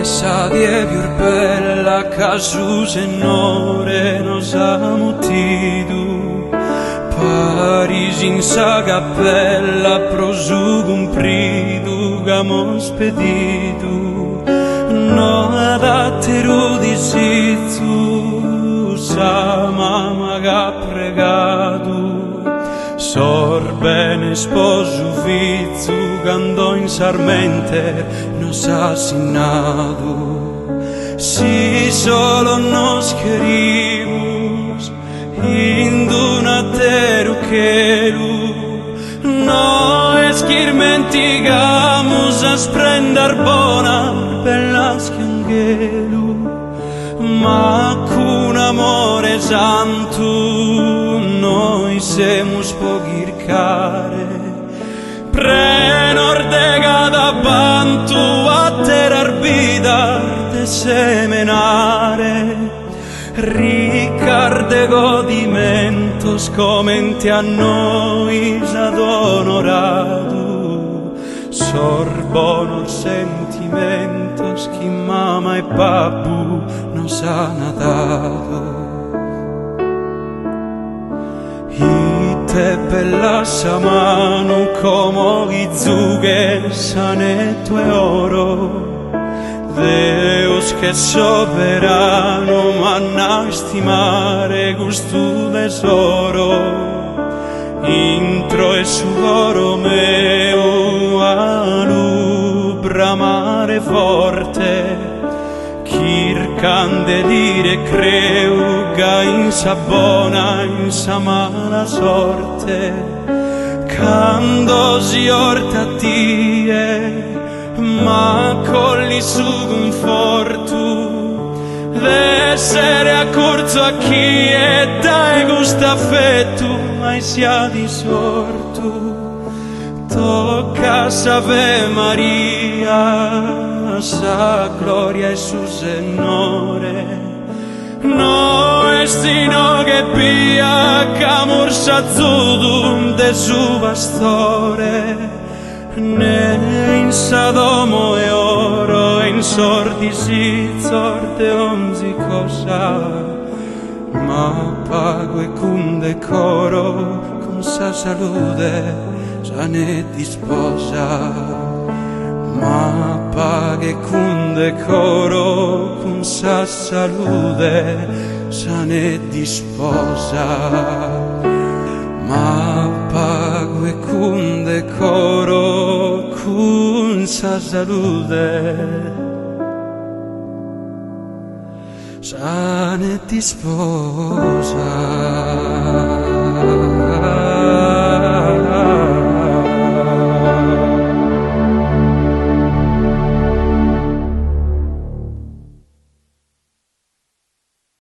sa die più bella che su senore nos amutidu. Parisi in sa cappella prosu compridu che mo spedidu. No adatteru di situ sa mamma che ha pregato. Sorbene sposo fizu che andò in Sarmente nos assinado. Si solo nos querimos in dunateru queru, no esquirmentigamos a sprendar bona bellas que angelu, ma con amore santo noi semus pogir care. Prenor de cada bantu a terar vida de semenare, ricar de godimentos comenti a noi ad honorado. Sorbonor sentimentos que mama e papu nos han dado. Te bellas a mano como izugues anetto e oro, Deus che soberano manna stimare gusto tesoro. Intro e sudoro meu alu bramare forte, Chircan de dire creuga in sa bona, in sa mala sorte, Cando si orta tie, ma colli su conforto, d'essere accorto a chi e dai gusto affetto, mai sia di sorto. Tocca s'Ave Maria, sa gloria e su senore, no estino che pia camur s'azzudum de su pastore, ne in Sadomo e oro, in sordi si sorte onzi cosa, ma pago e cum decoro, con sa salute ne disposa, ma paghe con decoro, con sa salute ne disposa, ma pague con decoro, con sa salute ne disposa.